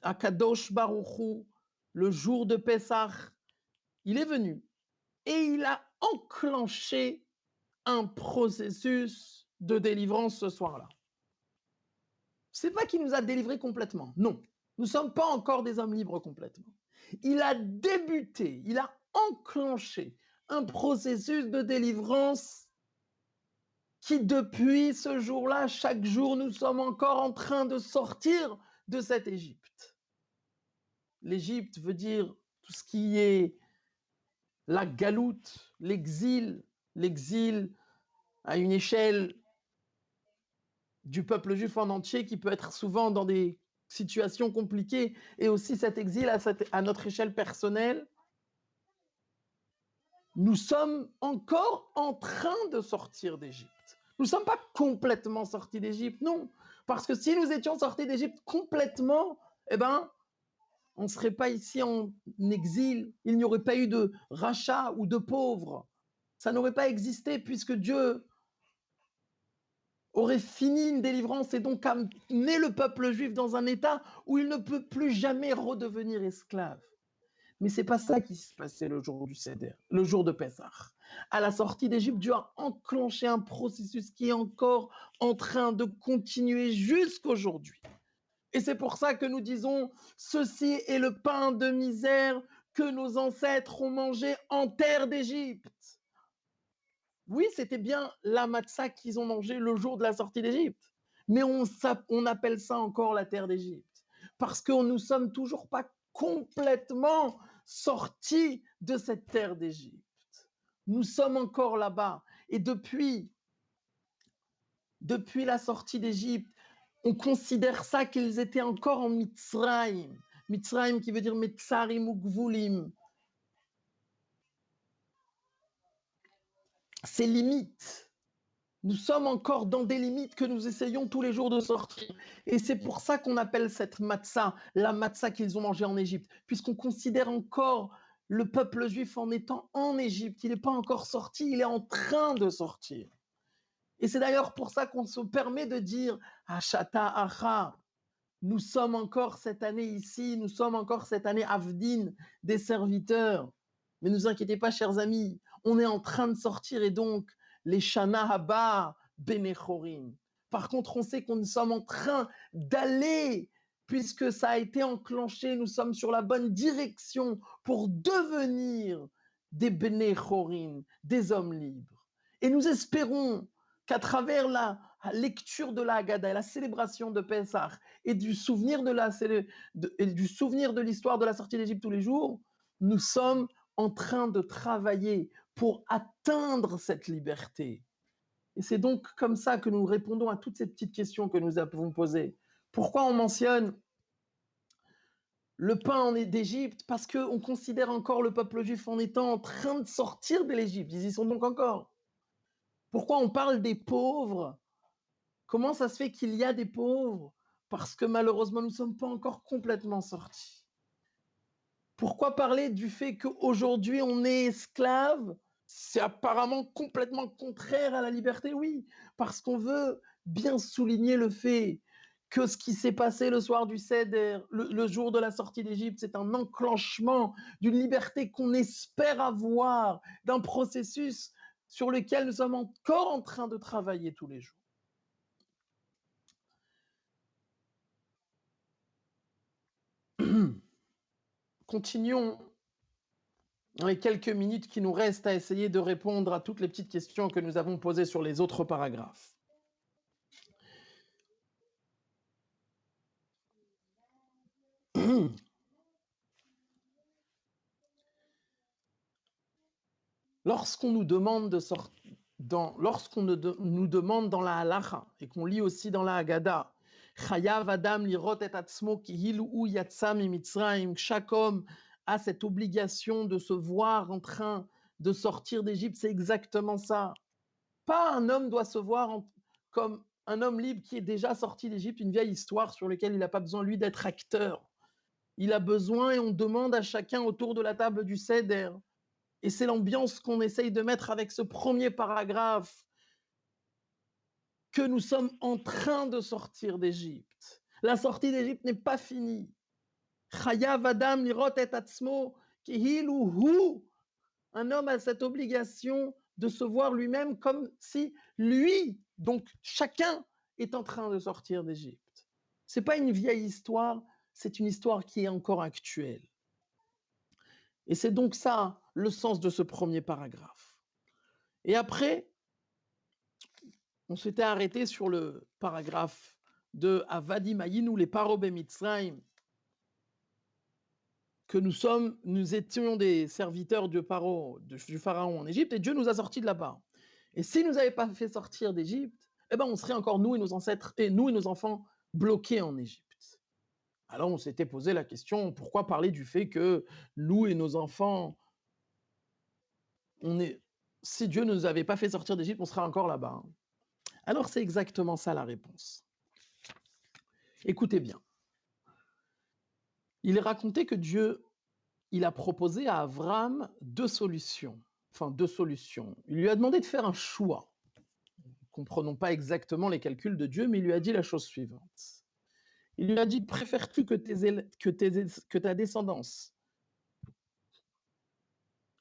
Akadosh Baruch Hu, le jour de Pessah, il est venu et il a enclenché un processus de délivrance ce soir-là. C'est pas qu'il nous a délivrés complètement. Non. Nous ne sommes pas encore des hommes libres complètement. Il a débuté, il a enclenché un processus de délivrance qui, depuis ce jour-là, chaque jour, nous sommes encore en train de sortir de cette Égypte. L'Égypte veut dire tout ce qui est la galoute, l'exil à une échelle du peuple juif en entier qui peut être souvent dans des situations compliquées, et aussi cet exil à notre échelle personnelle. Nous sommes encore en train de sortir d'Égypte. Nous ne sommes pas complètement sortis d'Égypte, non. Parce que si nous étions sortis d'Égypte complètement, eh ben, on ne serait pas ici en exil. Il n'y aurait pas eu de rachat ou de pauvres. Ça n'aurait pas existé puisque Dieu aurait fini une délivrance et donc amené le peuple juif dans un état où il ne peut plus jamais redevenir esclave. Mais c'est pas ça qui se passait le jour du Seder, le jour de Pessah. À la sortie d'Égypte, Dieu a enclenché un processus qui est encore en train de continuer jusqu'aujourd'hui. Et c'est pour ça que nous disons, ceci est le pain de misère que nos ancêtres ont mangé en terre d'Égypte. Oui, c'était bien la matzah qu'ils ont mangé le jour de la sortie d'Égypte. Mais on appelle ça encore la terre d'Égypte. Parce que nous ne sommes toujours pas complètement sortis de cette terre d'Égypte. Nous sommes encore là-bas. Et depuis la sortie d'Égypte, on considère ça qu'ils étaient encore en Mitzrayim. Mitzrayim qui veut dire Metzarim ou Gvulim. C'est limites. Nous sommes encore dans des limites que nous essayons tous les jours de sortir. Et c'est pour ça qu'on appelle cette matzah, la matzah qu'ils ont mangée en Égypte, puisqu'on considère encore le peuple juif en étant en Égypte. Il n'est pas encore sorti, il est en train de sortir. Et c'est d'ailleurs pour ça qu'on se permet de dire Hachata Acha. Nous sommes encore cette année ici, nous sommes encore cette année Avdin, des serviteurs. Mais ne vous inquiétez pas, chers amis, on est en train de sortir et donc les Shana Haba Benechorim. Par contre, on sait qu'on nous sommes en train d'aller, puisque ça a été enclenché, nous sommes sur la bonne direction pour devenir des Benechorim, des hommes libres. Et nous espérons qu'à travers la lecture de la Haggadah, la célébration de Pessah et du souvenir de l'histoire de la sortie d'Égypte tous les jours, nous sommes en train de travailler pour atteindre cette liberté. Et c'est donc comme ça que nous répondons à toutes ces petites questions que nous avons posées. Pourquoi on mentionne le pain d'Égypte? Parce qu'on considère encore le peuple juif en étant en train de sortir de l'Égypte. Ils y sont donc encore. Pourquoi on parle des pauvres? Comment ça se fait qu'il y a des pauvres? Parce que malheureusement, nous ne sommes pas encore complètement sortis. Pourquoi parler du fait qu'aujourd'hui on est esclave? C'est apparemment complètement contraire à la liberté, oui, parce qu'on veut bien souligner le fait que ce qui s'est passé le soir du Seder, le jour de la sortie d'Égypte, c'est un enclenchement d'une liberté qu'on espère avoir, d'un processus sur lequel nous sommes encore en train de travailler tous les jours. Continuons dans les quelques minutes qui nous restent à essayer de répondre à toutes les petites questions que nous avons posées sur les autres paragraphes. Lorsqu'on nous demande de sortir, lorsqu'on nous demande dans la halacha et qu'on lit aussi dans la Haggadah, Chayav Adam lirot et atzmo kihil hu yatsa mimitzrayim, chaque homme a cette obligation de se voir en train de sortir d'Égypte, c'est exactement ça. Pas un homme doit se voir comme un homme libre qui est déjà sorti d'Égypte, une vieille histoire sur laquelle il n'a pas besoin, lui, d'être acteur. Il a besoin, et on demande à chacun autour de la table du Seder. Et c'est l'ambiance qu'on essaye de mettre avec ce premier paragraphe, que nous sommes en train de sortir d'Égypte. La sortie d'Égypte n'est pas finie. Chayav Adam lirot et atzmo kihil hu. Un homme a cette obligation de se voir lui-même comme si lui, donc chacun, est en train de sortir d'Égypte. Ce n'est pas une vieille histoire, c'est une histoire qui est encore actuelle. Et c'est donc ça le sens de ce premier paragraphe. Et après, on s'était arrêté sur le paragraphe de Avadim Ayinu, les Parobé Mitzrayim, que nous étions des serviteurs du pharaon en Égypte, et Dieu nous a sortis de là-bas. Et s'il ne nous avait pas fait sortir d'Égypte, eh ben on serait encore, nous et nos ancêtres, et nous et nos enfants, bloqués en Égypte. Alors on s'était posé la question, pourquoi parler du fait que nous et nos enfants, si Dieu ne nous avait pas fait sortir d'Égypte, on serait encore là-bas. Alors c'est exactement ça la réponse. Écoutez bien. Il est raconté que Dieu, il a proposé à Avram deux solutions. Il lui a demandé de faire un choix. Nous ne comprenons pas exactement les calculs de Dieu, mais il lui a dit la chose suivante. Il lui a dit, préfères-tu que ta descendance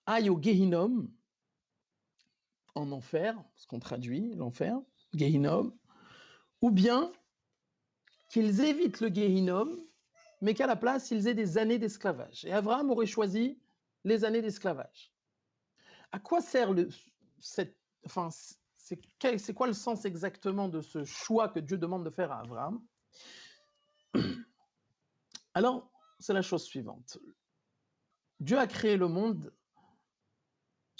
aille au Gehinom, en enfer, ce qu'on traduit, l'enfer, Gehinom, ou bien qu'ils évitent le Gehinom, mais qu'à la place, ils aient des années d'esclavage. Et Abraham aurait choisi les années d'esclavage. À quoi sert c'est quoi le sens exactement de ce choix que Dieu demande de faire à Abraham? Alors, c'est la chose suivante. Dieu a créé le monde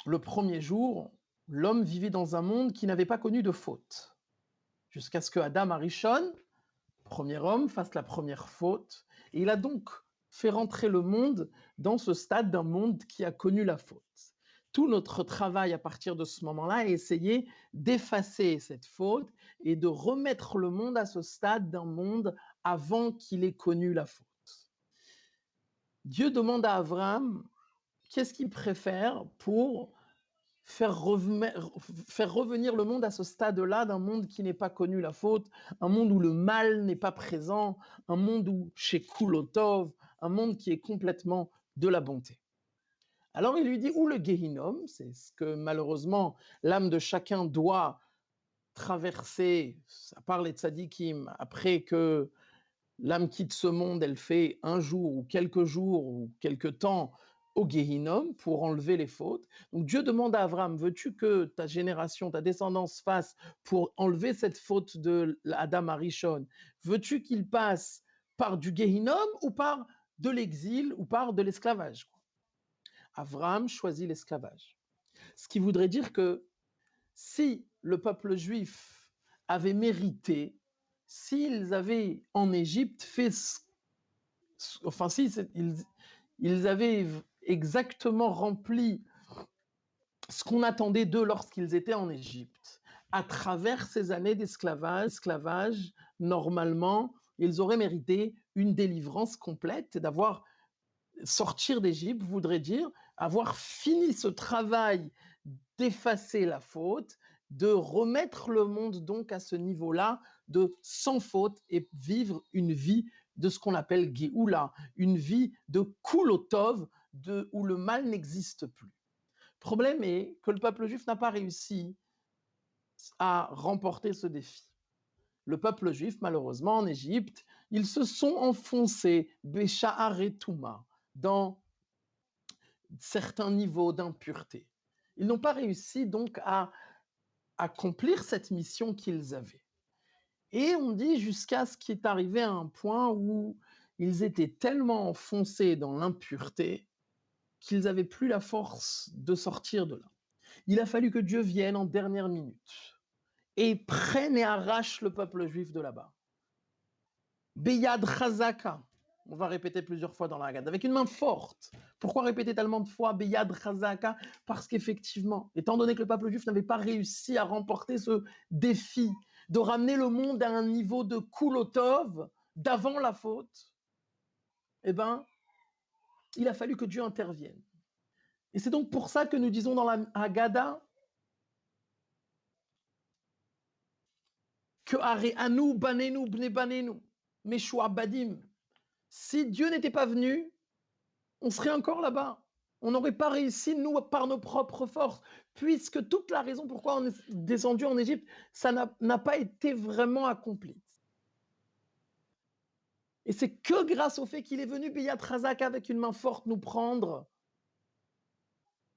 le premier jour. L'homme vivait dans un monde qui n'avait pas connu de faute. Jusqu'à ce que Adam Arishon, premier homme, fasse la première faute. Et il a donc fait rentrer le monde dans ce stade d'un monde qui a connu la faute. Tout notre travail à partir de ce moment-là est essayer d'effacer cette faute et de remettre le monde à ce stade d'un monde avant qu'il ait connu la faute. Dieu demande à Abraham qu'est-ce qu'il préfère pour faire revenir le monde à ce stade-là d'un monde qui n'est pas connu la faute, un monde où le mal n'est pas présent, un monde où chez Kulotov, un monde qui est complètement de la bonté. Alors il lui dit où le Gehinom, c'est ce que malheureusement l'âme de chacun doit traverser, à part les tzadikim, après que l'âme quitte ce monde, elle fait un jour ou quelques temps au Gehinom pour enlever les fautes. Donc Dieu demande à Abraham, veux-tu que ta génération, ta descendance fasse pour enlever cette faute de Adam Arishon? Veux-tu qu'il passe par du Gehinom ou par de l'exil ou par de l'esclavage? Abraham choisit l'esclavage. Ce qui voudrait dire que si le peuple juif avait mérité, s'ils avaient en Égypte fait, ils avaient exactement rempli ce qu'on attendait d'eux lorsqu'ils étaient en Égypte, à travers ces années d'esclavage, normalement, ils auraient mérité une délivrance complète, d'avoir sortir d'Égypte voudrait dire avoir fini ce travail d'effacer la faute, de remettre le monde donc à ce niveau-là de sans faute et vivre une vie de ce qu'on appelle Géoula, une vie de Kulotov, où le mal n'existe plus. Le problème est que le peuple juif n'a pas réussi à remporter ce défi. Le peuple juif, malheureusement, en Égypte, ils se sont enfoncés, Bécha'aretuma, dans certains niveaux d'impureté. Ils n'ont pas réussi donc à accomplir cette mission qu'ils avaient. Et on dit jusqu'à ce qu'il est arrivé à un point où ils étaient tellement enfoncés dans l'impureté qu'ils n'avaient plus la force de sortir de là. Il a fallu que Dieu vienne en dernière minute et prenne et arrache le peuple juif de là-bas. Beyad Chazaka, on va répéter plusieurs fois dans la Haggadah, avec une main forte. Pourquoi répéter tellement de fois Beyad Chazaka? Parce qu'effectivement, étant donné que le peuple juif n'avait pas réussi à remporter ce défi de ramener le monde à un niveau de Kulotov, d'avant la faute, eh bien, il a fallu que Dieu intervienne. Et c'est donc pour ça que nous disons dans la Haggadah que Are'anu banenu bne banenu, Meshua badim. Si Dieu n'était pas venu, on serait encore là-bas. On n'aurait pas réussi, nous, par nos propres forces, puisque toute la raison pourquoi on est descendu en Égypte, ça n'a pas été vraiment accompli. Et c'est que grâce au fait qu'il est venu Biyat Razak avec une main forte nous prendre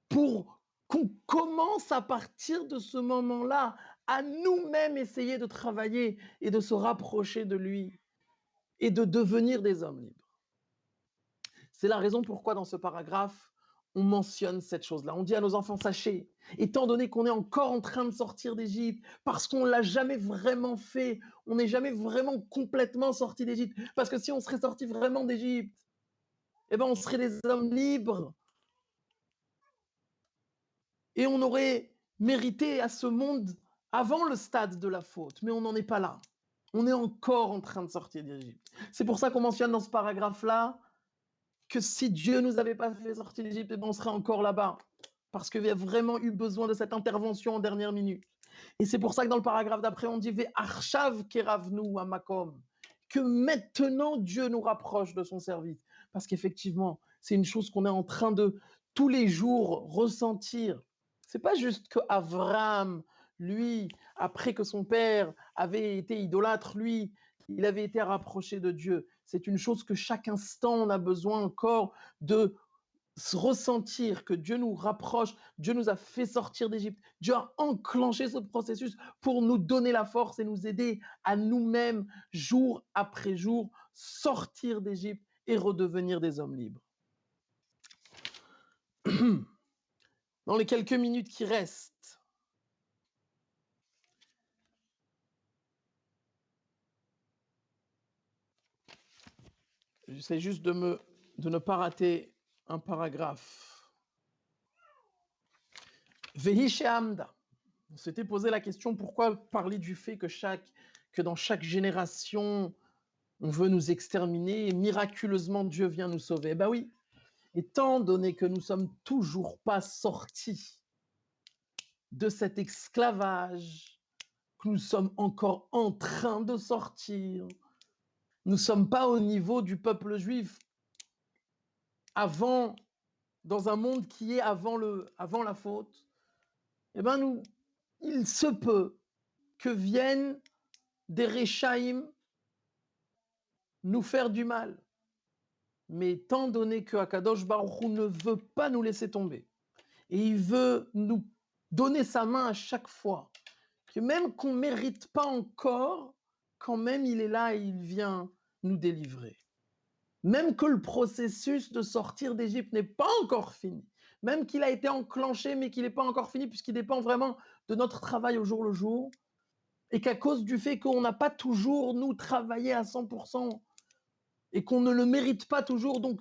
pour qu'on commence à partir de ce moment-là à nous-mêmes essayer de travailler et de se rapprocher de lui et de devenir des hommes libres. C'est la raison pourquoi dans ce paragraphe, on mentionne cette chose-là. On dit à nos enfants, sachez, étant donné qu'on est encore en train de sortir d'Égypte, parce qu'on ne l'a jamais vraiment fait, on n'est jamais vraiment complètement sorti d'Égypte, parce que si on serait sorti vraiment d'Égypte, eh ben on serait des hommes libres. Et on aurait mérité à ce monde avant le stade de la faute, mais on n'en est pas là. On est encore en train de sortir d'Égypte. C'est pour ça qu'on mentionne dans ce paragraphe-là que si Dieu ne nous avait pas fait sortir d'Égypte, on serait encore là-bas. Parce qu'il y a vraiment eu besoin de cette intervention en dernière minute. Et c'est pour ça que dans le paragraphe d'après, on dit Ve'arshav keravnu amakom, que maintenant Dieu nous rapproche de son service. Parce qu'effectivement, c'est une chose qu'on est en train de tous les jours ressentir. C'est pas juste que Avram, lui, après que son père avait été idolâtre, lui, il avait été rapproché de Dieu. C'est une chose que chaque instant, on a besoin encore de ressentir que Dieu nous rapproche, Dieu nous a fait sortir d'Égypte, Dieu a enclenché ce processus pour nous donner la force et nous aider à nous-mêmes, jour après jour, sortir d'Égypte et redevenir des hommes libres. Dans les quelques minutes qui restent, j'essaie juste de ne pas rater un paragraphe. Vehi she'amda. On s'était posé la question, pourquoi parler du fait que dans chaque génération, on veut nous exterminer et miraculeusement Dieu vient nous sauver? Ben oui, étant donné que nous sommes toujours pas sortis de cet esclavage, que nous sommes encore en train de sortir, nous ne sommes pas au niveau du peuple juif avant, dans un monde qui est avant la faute. Eh ben il se peut que viennent des Réchaïm nous faire du mal. Mais étant donné que Akadosh Baruch Hu ne veut pas nous laisser tomber, et il veut nous donner sa main à chaque fois, que même qu'on ne mérite pas encore, quand même il est là et il vient nous délivrer. Même que le processus de sortir d'Égypte n'est pas encore fini, même qu'il a été enclenché mais qu'il n'est pas encore fini puisqu'il dépend vraiment de notre travail au jour le jour, et qu'à cause du fait qu'on n'a pas toujours, nous, travaillé à 100%, et qu'on ne le mérite pas toujours, donc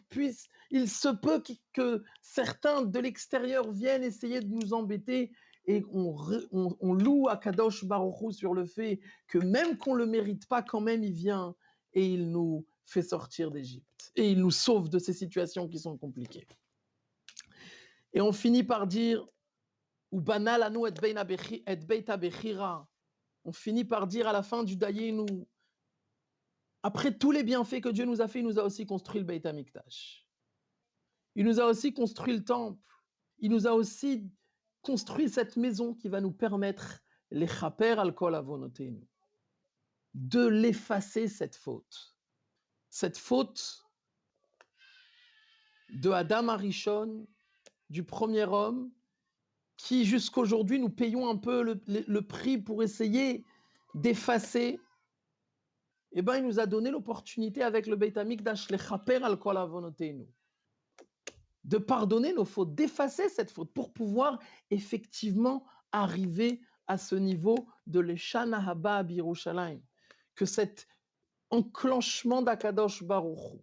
il se peut que certains de l'extérieur viennent essayer de nous embêter, et on loue à Kadosh Baruch Hu sur le fait que même qu'on ne le mérite pas, quand même il vient et il nous fait sortir d'Égypte, et il nous sauve de ces situations qui sont compliquées. Et on finit par dire, ou banal anu et beit abechira, on finit par dire à la fin du Dayenu, après tous les bienfaits que Dieu nous a fait, il nous a aussi construit le Beit HaMikdash. Il nous a aussi construit le temple. Il nous a aussi construit cette maison qui va nous permettre, les chaper al kol avonotenu, de l'effacer cette faute. Cette faute de Adam Arishon, du premier homme, qui jusqu'aujourd'hui nous payons un peu le prix pour essayer d'effacer. Eh bien, il nous a donné l'opportunité avec le Beit HaMikdash, les chaper al kol avonotenu, de pardonner nos fautes, d'effacer cette faute pour pouvoir effectivement arriver à ce niveau de l'Eshana Haba Birushalayim, que cet enclenchement d'Akadosh Baruch Hu,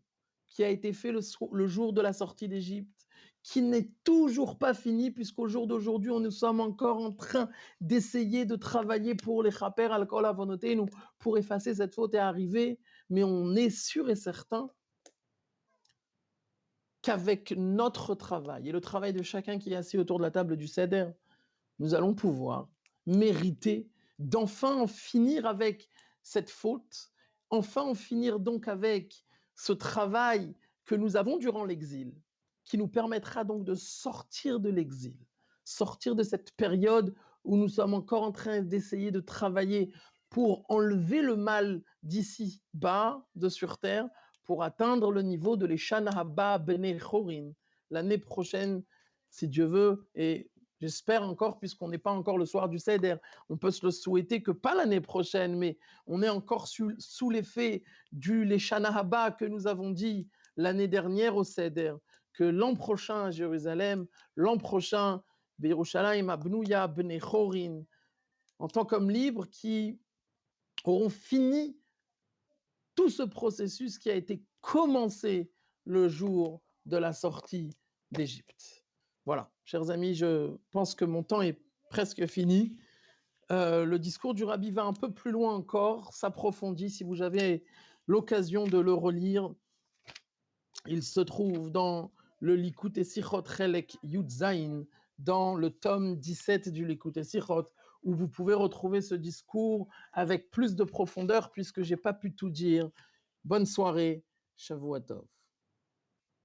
qui a été fait le jour de la sortie d'Égypte, qui n'est toujours pas fini, puisqu'au jour d'aujourd'hui, nous sommes encore en train d'essayer de travailler pour les chaper al kol avonotenu, pour effacer cette faute et arriver, mais on est sûr et certain qu'avec notre travail et le travail de chacun qui est assis autour de la table du Seder, nous allons pouvoir mériter d'enfin en finir avec cette faute, enfin en finir donc avec ce travail que nous avons durant l'exil, qui nous permettra donc de sortir de l'exil, sortir de cette période où nous sommes encore en train d'essayer de travailler pour enlever le mal d'ici bas, de sur terre, pour atteindre le niveau de l'Eshana Haba Bene Chorin, l'année prochaine, si Dieu veut, et j'espère encore, puisqu'on n'est pas encore le soir du Seder, on peut se le souhaiter que pas l'année prochaine, mais on est encore sous l'effet du l'Eshana Haba que nous avons dit l'année dernière au Seder, que l'an prochain à Jérusalem, l'an prochain, Yerushalayim Abnouya Bene Chorin, en tant qu'hommes libres qui auront fini tout ce processus qui a été commencé le jour de la sortie d'Égypte. Voilà, chers amis, je pense que mon temps est presque fini. Le discours du Rabbi va un peu plus loin encore, s'approfondit. Si vous avez l'occasion de le relire, il se trouve dans le Likutei Sichot Chelek Yud Zayin, dans le tome 17 du Likutei Sichot, où vous pouvez retrouver ce discours avec plus de profondeur, puisque je n'ai pas pu tout dire. Bonne soirée, Shavua Tov.